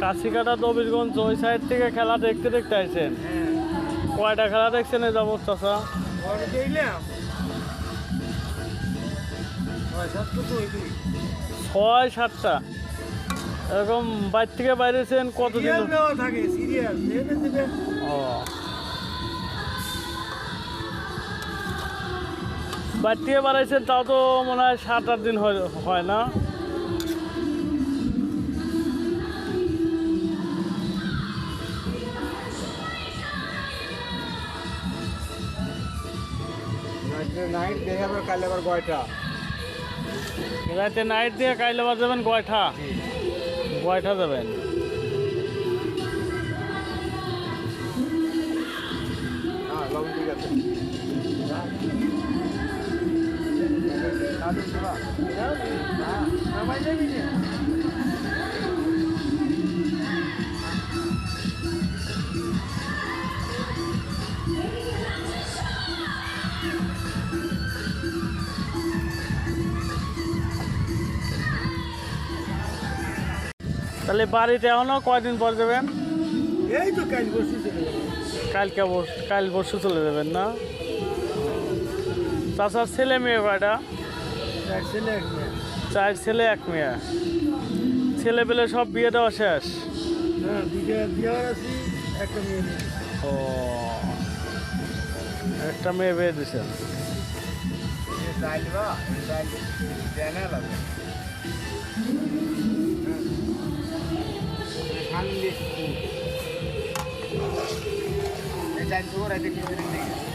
কাছিকাটা দবিরগঞ্জ ওই সাইড থেকে খেলা দেখতে দেখতে আইছেন। কয়টা খেলা দেখছেন এই যাবত চাচা? 6-7টা এরকম বাইর থেকে বাইরেছেন কতদিন? ও বাইর থেকে বাড়াইছেন তাও তো মনে হয় 7-8 দিন হয় না? নাইট দেখে আবার কাল আবার গয়টা রাতে নাইট দিয়ে কাইলে আবার যাবেন গয়ঠা যাবেন। হ্যাঁ লবণ ঠিক আছে তাহলে বাড়িতে এখনো কয়দিন পর যাবেন? এই তো কাল বসে চলে যাবো। কাল পরশু চলে যাবেন না? চাচার ছেলে মেয়ে কয়টা? 4 ছেলে 1 মেয়ে। ছেলে পেলে সব বিয়ে দেওয়া শেষ? ও একটা মেয়ে বিয়ে দিছেন। এই